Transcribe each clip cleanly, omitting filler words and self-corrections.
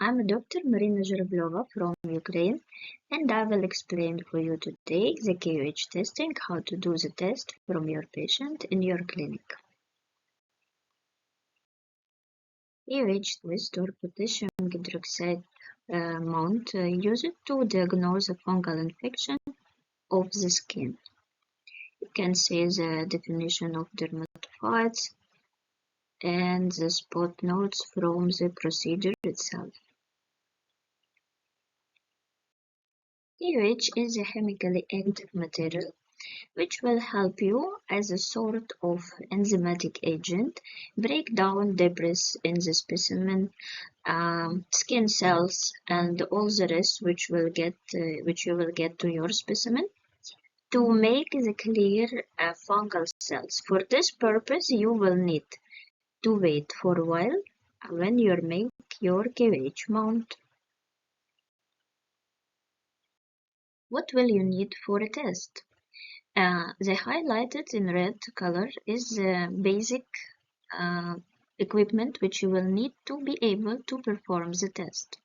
I'm Dr. Maryna Zhuravlova from Ukraine, and I will explain for you today the KOH testing, how to do the test from your patient in your clinic. KOH test or potassium hydroxide mount used to diagnose a fungal infection of the skin. You can see the definition of dermatophytes and the spot notes from the procedure itself. KOH is a chemically active material which will help you as a sort of enzymatic agent break down debris in the specimen, skin cells, and all the rest which you will get to your specimen to make the clear fungal cells. For this purpose, you will need to wait for a while when you make your KOH mount. What will you need for a test? The highlighted in red color is the basic equipment which you will need to be able to perform the test.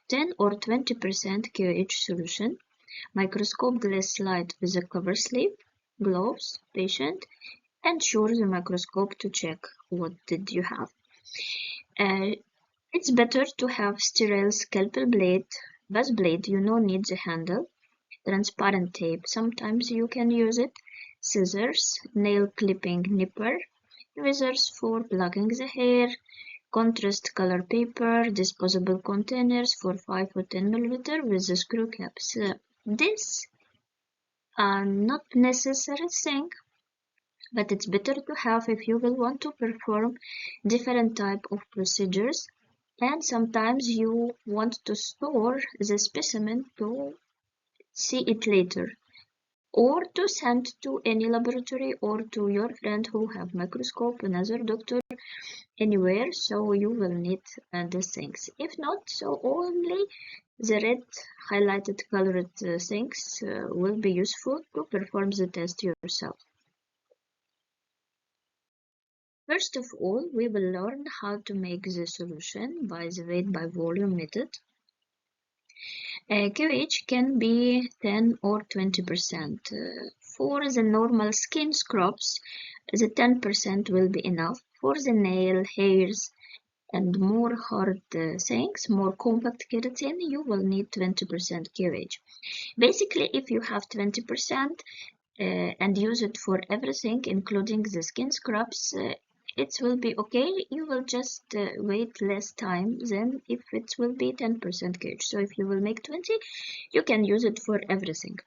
10 or 20% KOH solution, microscope glass slide with a cover slip, gloves, patient, and sure the microscope to check what did you have. It's better to have sterile scalpel blade, buzz blade, you no need the handle, transparent tape, sometimes you can use it, scissors, nail clipping nipper, tweezers for plucking the hair, contrast color paper, disposable containers for 5 or 10 milliliter with the screw caps. This are not necessary thing, but it's better to have if you will want to perform different type of procedures, and sometimes you want to store the specimen to see it later, or to send to any laboratory or to your friend who have microscope, another doctor, anywhere, so you will need these things. If not, so only the red highlighted colored things will be useful to perform the test yourself. First of all, we will learn how to make the solution by the weight by volume method. KOH can be 10 or 20%. For the normal skin scrubs, the 10% will be enough. For the nail, hairs, and more hard things, more compact keratin, you will need 20% KOH. Basically, if you have 20% and use it for everything, including the skin scrubs, it will be okay. You will just wait less time than if it will be 10% KOH. So if you will make 20, you can use it for everything.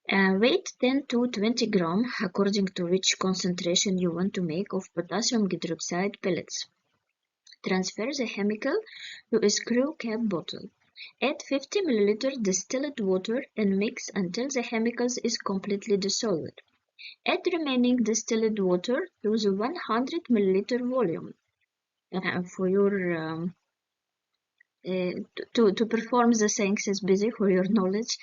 Weight 10 to 20 gram according to which concentration you want to make of potassium hydroxide pellets. Transfer the chemical to a screw cap bottle. Add 50 ml distilled water and mix until the chemicals is completely dissolved. Add remaining distilled water to the 100 ml volume. For your to perform the things is busy for your knowledge.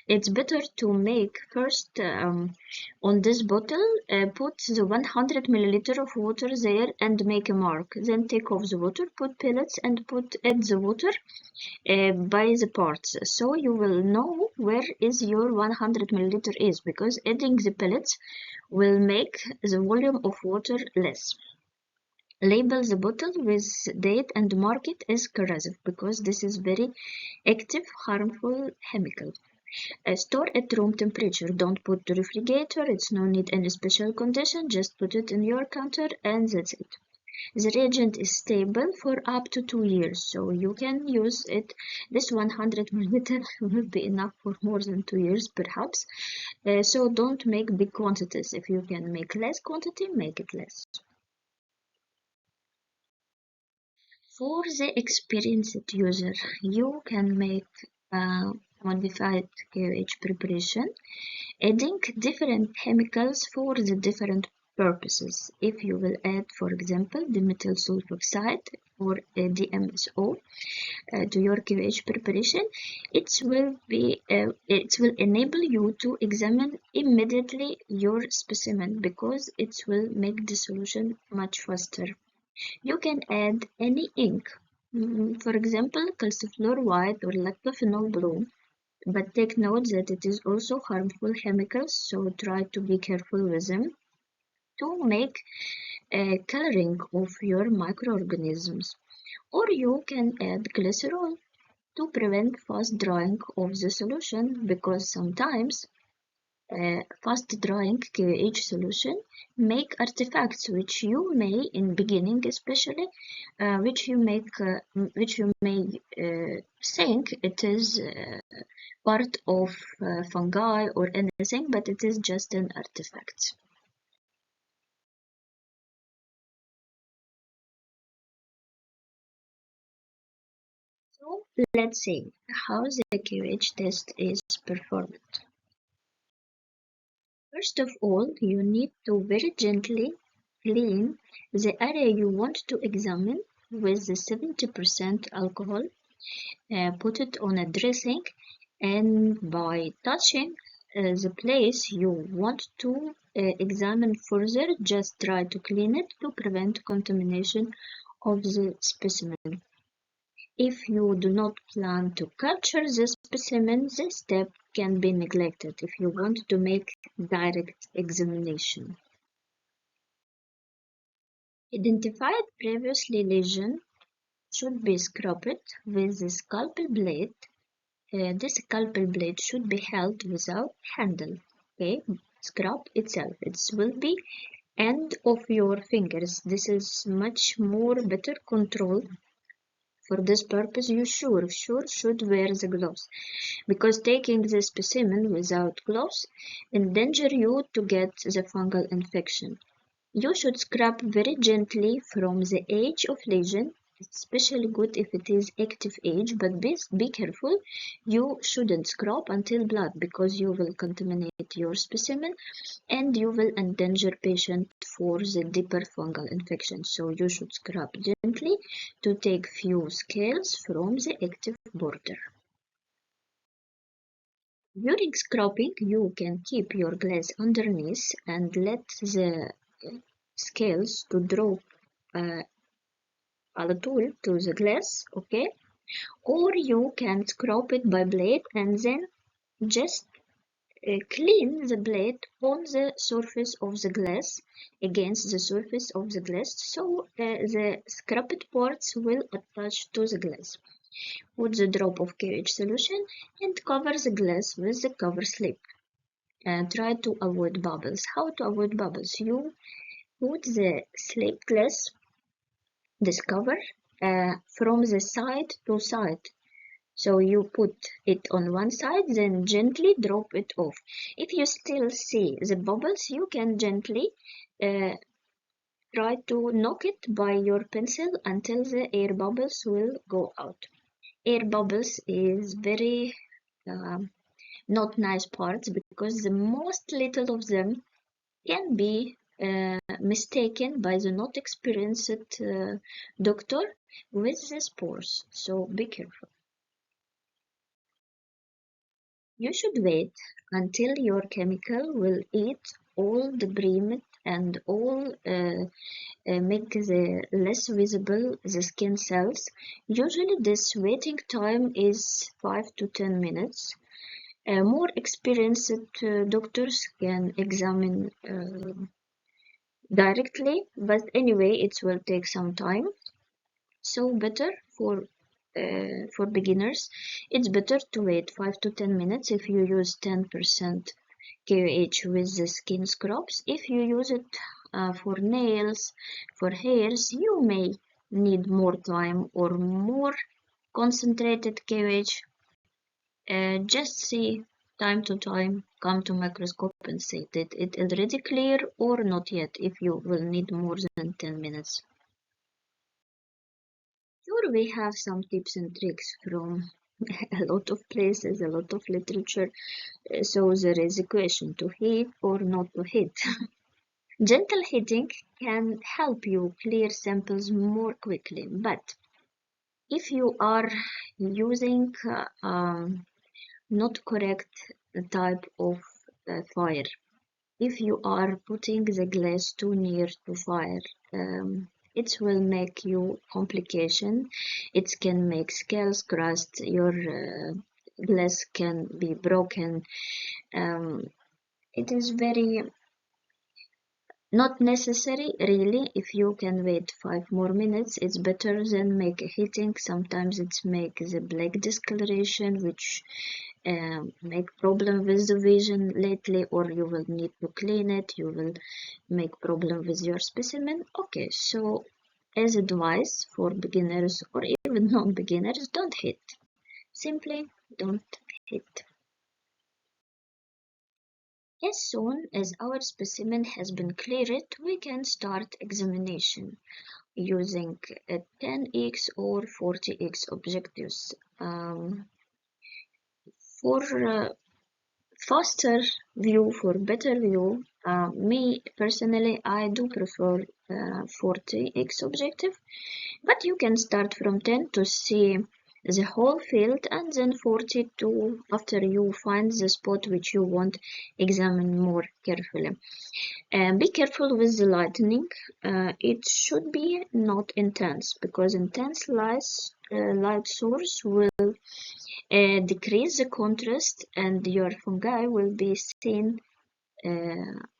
It's better to make first on this bottle, put the 100 ml of water there and make a mark. Then take off the water, put pellets and add the water by the parts. So you will know where is your 100 ml is, because adding the pellets will make the volume of water less. Label the bottle with date and mark it as corrosive, because this is very active, harmful chemical. Store at room temperature. Don't put the refrigerator. It's no need any special condition. Just put it in your counter and that's it. The reagent is stable for up to 2 years, so you can use it. This 100 ml will be enough for more than 2 years, perhaps. So don't make big quantities. If you can make less quantity, make it less. For the experienced user, you can make modified KOH preparation, adding different chemicals for the different purposes. If you will add, for example, dimethyl sulfoxide or DMSO to your KOH preparation, it will enable you to examine immediately your specimen, because it will make the solution much faster. You can add any ink For example, calcifluor white or lactophenol blue. But take note that it is also harmful chemicals, so try to be careful with them to make a coloring of your microorganisms. Or you can add glycerol to prevent fast drying of the solution, because sometimes fast drying KOH solution make artifacts which you may in beginning especially which you may think it is part of fungi or anything, but it is just an artifact. So let's see how the KOH test is performed. First of all, you need to very gently clean the area you want to examine with the 70% alcohol. Put it on a dressing, and by touching the place you want to examine further, just try to clean it to prevent contamination of the specimen. If you do not plan to culture the specimen, this step can be neglected if you want to make direct examination. Identified previously lesion should be scrubbed with the scalpel blade. This scalpel blade should be held without handle. Okay, scrub itself. It will be end of your fingers. This is much more better control. For this purpose, you sure should wear the gloves, because taking the specimen without gloves endanger you to get the fungal infection. You should scrub very gently from the edge of lesion. It's especially good if it is active edge, but be careful. You shouldn't scrub until blood, because you will contaminate your specimen and you will endanger patient for the deeper fungal infection. So you should scrub gently to take few scales from the active border. During scrubbing, you can keep your glass underneath and let the scales to drop a tool to the glass, okay? Or you can scrub it by blade and then just clean the blade on the surface of the glass, against the surface of the glass, so the scrubbed parts will attach to the glass. Put the drop of KOH solution and cover the glass with the cover slip. Try to avoid bubbles. How to avoid bubbles? You put the slip glass, this cover, from the side to side. So you put it on one side, then gently drop it off. If you still see the bubbles, you can gently try to knock it by your pencil until the air bubbles will go out. Air bubbles is very not nice parts, because the most little of them can be mistaken by the not experienced doctor with the spores. So be careful. You should wait until your chemical will eat all the breath and all make the less visible the skin cells. Usually this waiting time is 5 to 10 minutes. More experienced doctors can examine directly, but anyway it will take some time. So better for beginners, it's better to wait 5 to 10 minutes if you use 10% KOH with the skin scrubs. If you use it for nails, for hairs, you may need more time or more concentrated KOH. Just see time to time, come to microscope and see that it already clear or not yet, if you will need more than 10 minutes. Sure, we have some tips and tricks from a lot of places, a lot of literature. So there is a question to heat or not to heat. Gentle heating can help you clear samples more quickly, but if you are using not correct type of fire, if you are putting the glass too near to fire, It will make you complication. It can make scales crust. Your glass can be broken. It is very not necessary, really. If you can wait 5 more minutes, it's better than make a heating. Sometimes it's make the black discoloration, which make problem with the vision lately, or you will need to clean it. You will make problem with your specimen. Okay, so as advice for beginners or even non-beginners, don't hit. Simply don't hit. As soon as our specimen has been cleared, we can start examination using a 10x or 40x objectives. For faster view, for better view, me personally, I do prefer 40x objective, but you can start from 10 to see the whole field, and then 40 to after you find the spot which you want examine more carefully. Be careful with the lighting. It should be not intense, because intense light source will decrease the contrast and your fungi will be seen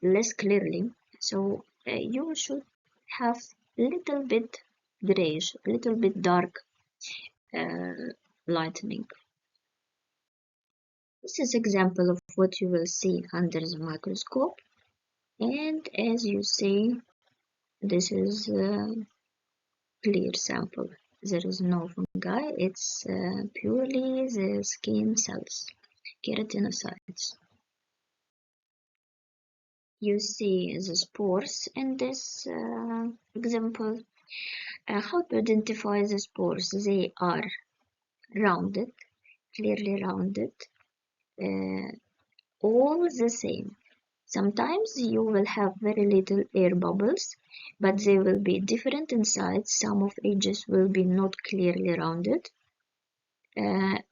less clearly. So you should have little bit grayish, little bit dark lightning. This is example of what you will see under the microscope, and as you see, this is a clear sample. There is no fungi, it's purely the skin cells, keratinocytes. You see the spores in this example. How to identify the spores? They are rounded, clearly rounded, all the same. Sometimes you will have very little air bubbles, but they will be different in size. Some of edges will be not clearly rounded.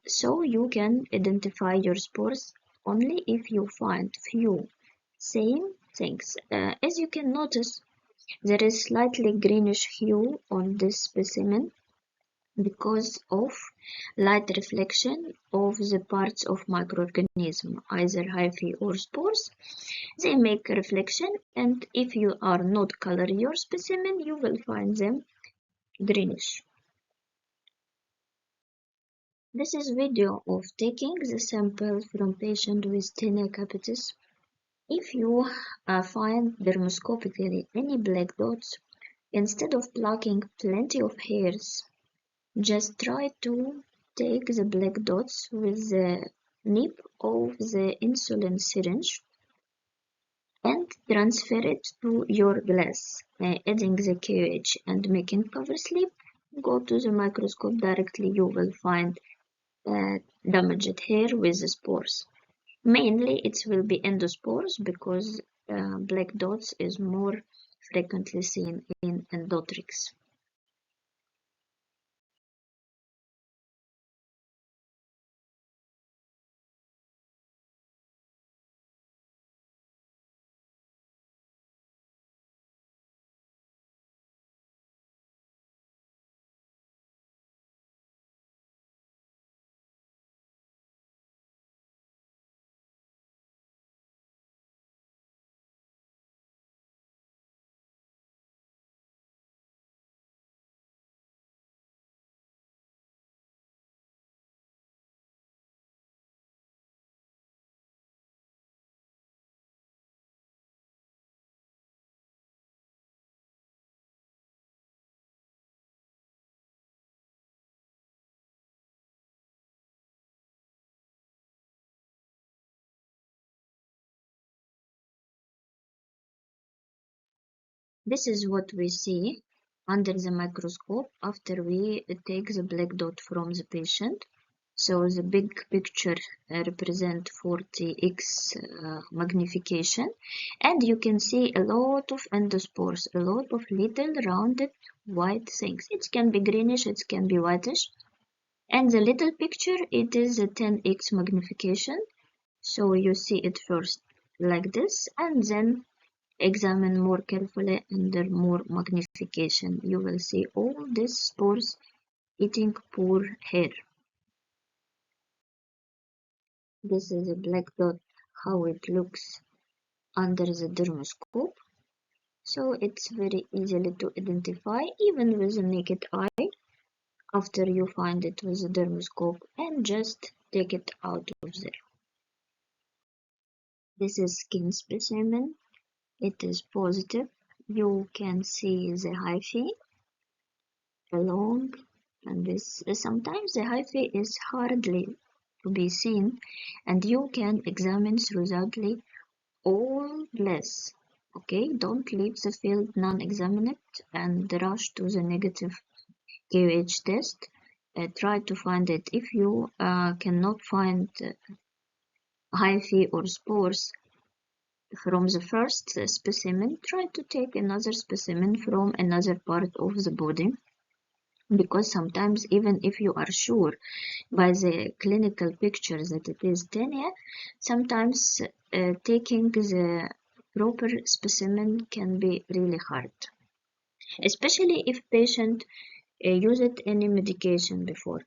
So you can identify your spores only if you find few same things. As you can notice, there is slightly greenish hue on this specimen because of light reflection of the parts of microorganism, either hyphae or spores. They make a reflection, and if you are not color your specimen, you will find them greenish. This is video of taking the sample from patient with tinea capitis. If you find dermoscopically any black dots, instead of plucking plenty of hairs, just try to take the black dots with the nip of the insulin syringe and transfer it to your glass, adding the KOH and making cover slip. Go to the microscope directly, you will find damaged hair with the spores. Mainly it will be endospores, because black dots is more frequently seen in endotrichs. This is what we see under the microscope after we take the black dot from the patient. So the big picture represent 40x magnification, and you can see a lot of endospores, a lot of little rounded white things. It can be greenish, it can be whitish. And the little picture, it is a 10x magnification. So you see it first like this, and then examine more carefully under more magnification. You will see all these spores eating poor hair. This is a black dot, how it looks under the dermoscope. So it's very easily to identify even with the naked eye after you find it with the dermoscope, and just take it out of there. This is skin specimen. It is positive. You can see the hyphae along, and this sometimes the hyphae is hardly to be seen, and you can examine thoroughly all less. Okay, don't leave the field non-examined and rush to the negative KOH test. Try to find it. If you cannot find hyphae or spores from the first specimen, try to take another specimen from another part of the body, because sometimes even if you are sure by the clinical picture that it is tinea, sometimes taking the proper specimen can be really hard, especially if patient used any medication before.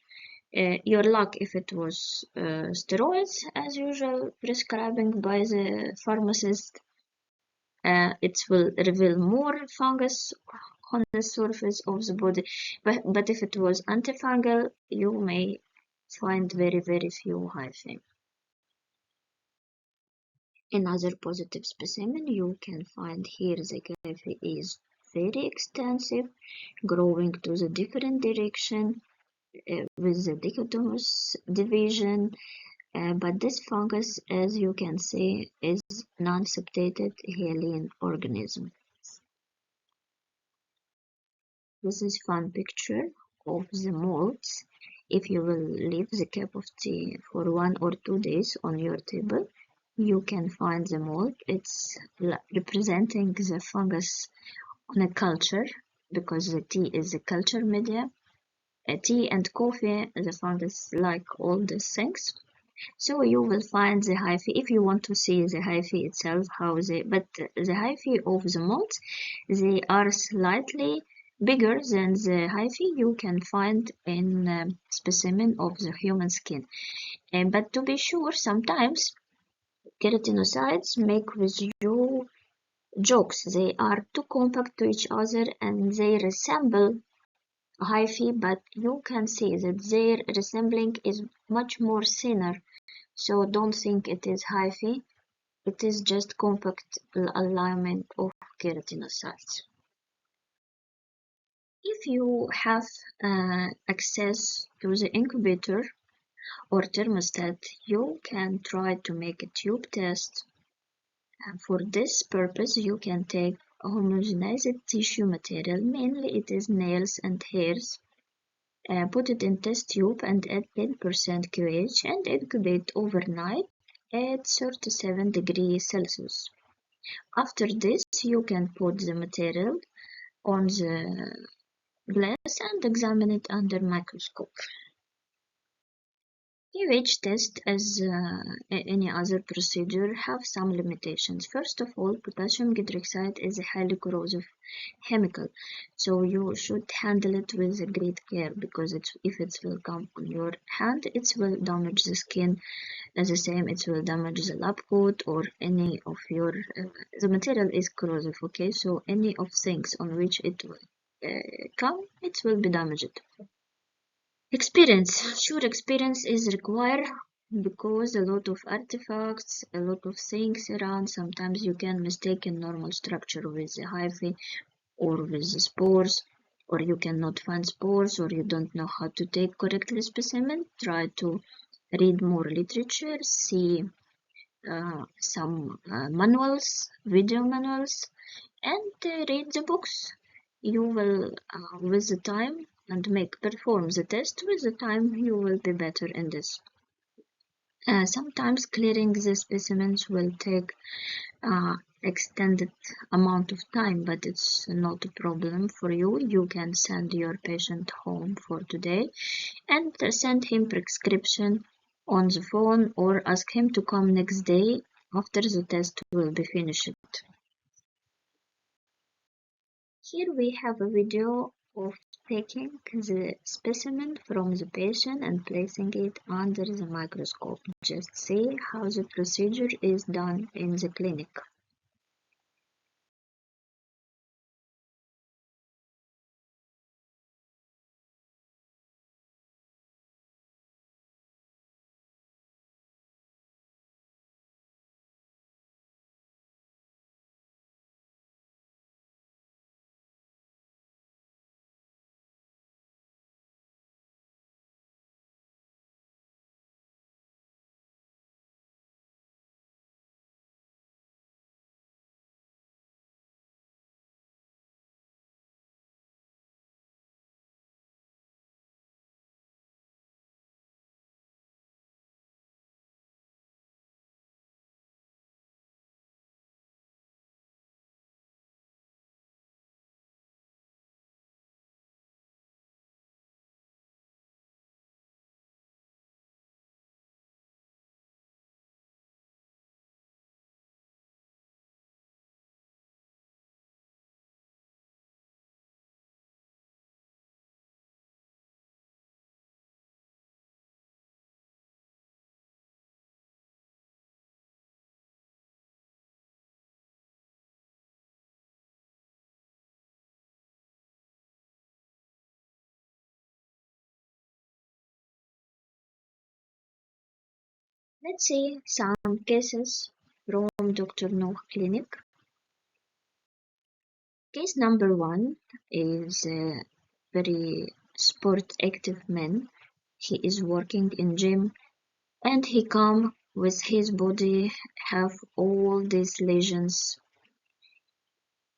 Your luck if it was steroids, as usual, prescribing by the pharmacist. It will reveal more fungus on the surface of the body, but if it was antifungal, you may find very few hyphae. Another positive specimen you can find here, the hyphae is very extensive, growing to the different direction with the dichotomous division. But this fungus, as you can see, is non-septated hyaline organism. This is fun picture of the molds. If you will leave the cup of tea for 1 or 2 days on your table, you can find the mold. It's representing the fungus on a culture, because the tea is a culture media. Tea and coffee, the fungus like all these things. So you will find the hyphae if you want to see the hyphae itself, but the hyphae of the molds, they are slightly bigger than the hyphae you can find in specimen of the human skin. But to be sure, sometimes keratinocytes make with you jokes. They are too compact to each other and they resemble hyphae, but you can see that their resembling is much more thinner. So don't think it is hyphae, it is just compact alignment of keratinocytes. If you have access to the incubator or thermostat, you can try to make a tube test. And for this purpose, you can take a homogenized tissue material, mainly it is nails and hairs, put it in test tube and add 10% KOH and incubate overnight at 37 degrees Celsius. After this, you can put the material on the glass and examine it under microscope. KOH test, as any other procedure, have some limitations. First of all, potassium hydroxide is a highly corrosive chemical, so you should handle it with great care, because if it will come on your hand, it will damage the skin. As the same, it will damage the lab coat or any of your the material is corrosive, okay, so any of things on which it will come, it will be damaged. Experience. Sure, experience is required, because a lot of artifacts, a lot of things around, sometimes you can mistake a normal structure with the hyphae or with the spores, or you cannot find spores, or you don't know how to take correctly specimen. Try to read more literature, see some manuals, video manuals, and read the books. You will, with the time, and perform the test. With the time, you will be better in this. Sometimes clearing the specimens will take extended amount of time, but it's not a problem for you. You can send your patient home for today and send him prescription on the phone, or ask him to come next day after the test will be finished. Here we have a video of taking the specimen from the patient and placing it under the microscope. Just see how the procedure is done in the clinic. Let's see some cases from Dr. Noor clinic. Case number 1 is a very sport active man. He is working in gym and he come with his body have all these lesions,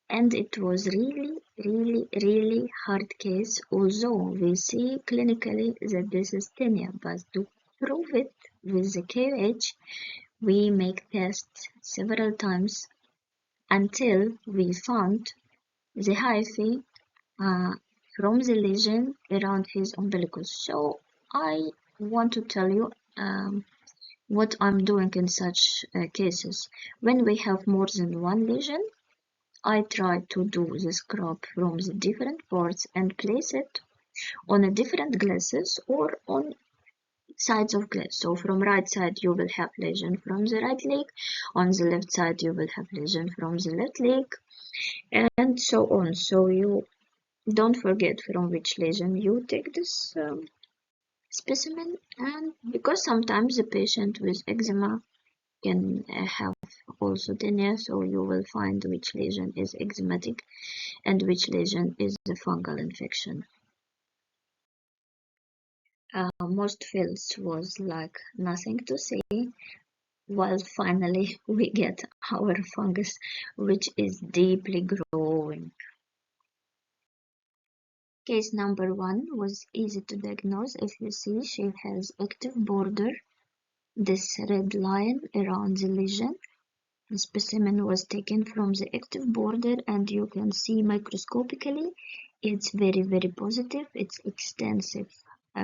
and it was really hard case, although we see clinically that this is tinea, but to prove it with the KOH we make tests several times until we found the hyphae from the lesion around his umbilicus. So I want to tell you what I'm doing in such cases. When we have more than one lesion, I try to do the scrub from the different parts and place it on a different glasses or on sides of glass. So from right side you will have lesion from the right leg, on the left side you will have lesion from the left leg, and so on. So you don't forget from which lesion you take this specimen, and because sometimes the patient with eczema can have also tinea, so you will find which lesion is eczematic and which lesion is the fungal infection. Most fields was like nothing to say, while finally we get our fungus, which is deeply growing. Case number 1 was easy to diagnose. If you see, she has active border, this red line around the lesion. The specimen was taken from the active border, and you can see microscopically it's very positive. It's extensive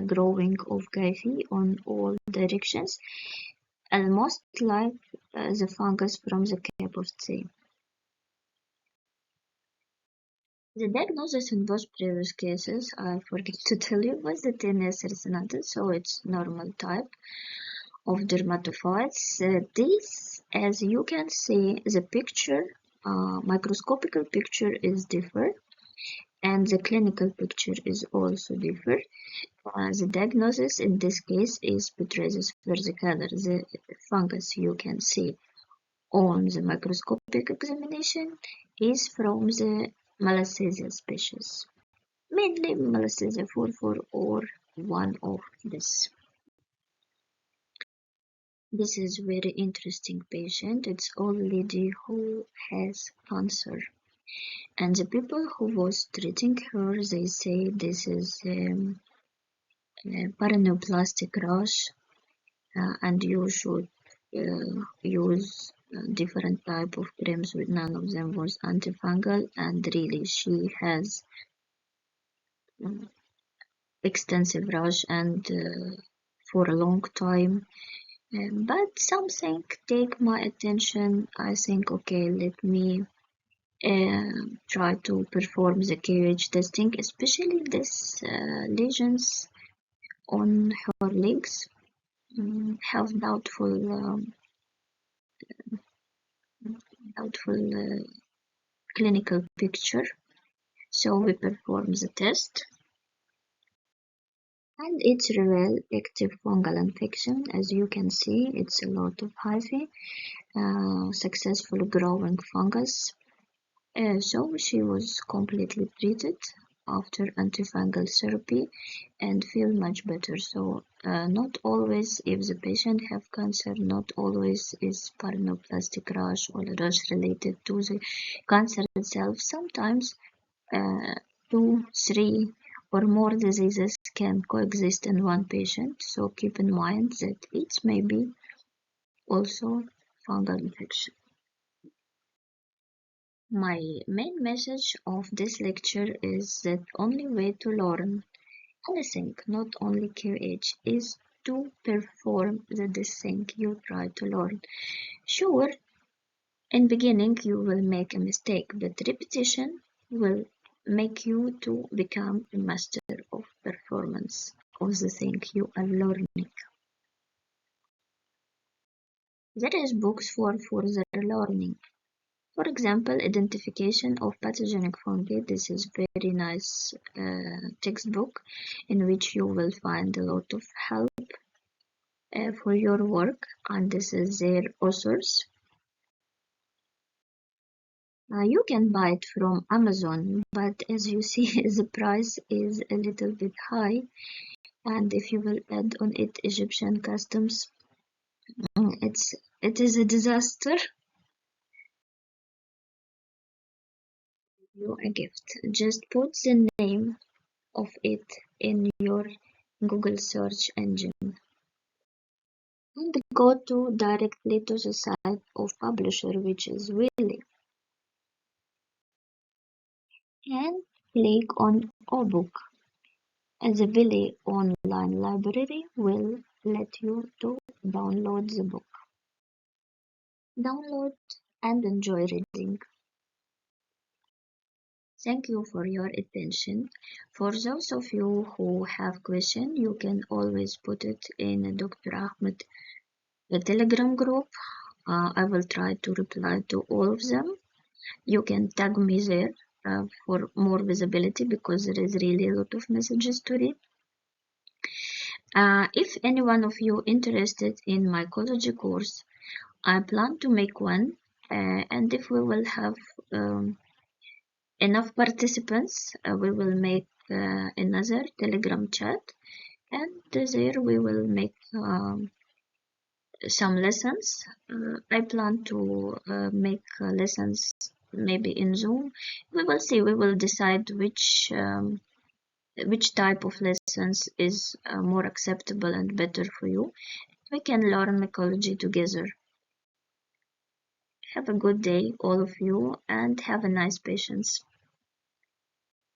growing of hyphae on all directions, almost like the fungus from the cap of tea. The diagnosis in both previous cases, I forget to tell you, was the tinea circinatus, so it's normal type of dermatophytes. This, as you can see, the picture, microscopic picture is different, and the clinical picture is also different. The diagnosis in this case is Pityriasis versicolor. The fungus you can see on the microscopic examination is from the Malassezia species, mainly Malassezia 44 or one of this. This is very interesting patient. It's old lady who has cancer, and the people who was treating her, they say this is paraneoplastic rash, and you should use different type of creams, with none of them was antifungal, and really she has extensive rash and for a long time. But something take my attention. I think, okay, let me try to perform the KOH testing, especially these lesions on her legs have doubtful clinical picture. So we perform the test, and it's real active fungal infection. As you can see, it's a lot of hyphae, successful growing fungus. So she was completely treated after antifungal therapy and feel much better. So not always, if the patient have cancer, not always is paraneoplastic rash or rash related to the cancer itself. Sometimes 2, 3 or more diseases can coexist in one patient. So keep in mind that it may be also fungal infection. My main message of this lecture is that only way to learn anything, not only KOH, is to perform the thing you try to learn. Sure, in beginning you will make a mistake, but repetition will make you to become a master of performance of the thing you are learning. There is books for further learning. For example, identification of pathogenic fungi. This is very nice textbook in which you will find a lot of help for your work, and this is their authors. You can buy it from Amazon, but as you see, the price is a little bit high, and if you will add on it Egyptian customs, it is a disaster. You a gift. Just put the name of it in your Google search engine and go directly to the site of publisher, which is Willy, and click on ebook. The Willy online library will let you to download the book. Download and enjoy reading. Thank you for your attention. For those of you who have questions, you can always put it in Dr. Ahmed the Telegram group. I will try to reply to all of them. You can tag me there for more visibility because there is really a lot of messages to read. If any one of you interested in mycology course, I plan to make one, and if we will have enough participants, we will make another Telegram chat, and there we will make some lessons. I plan to make lessons maybe in Zoom. We will see. We will decide which type of lessons is more acceptable and better for you. We can learn mycology together. Have a good day, all of you, and have a nice patience.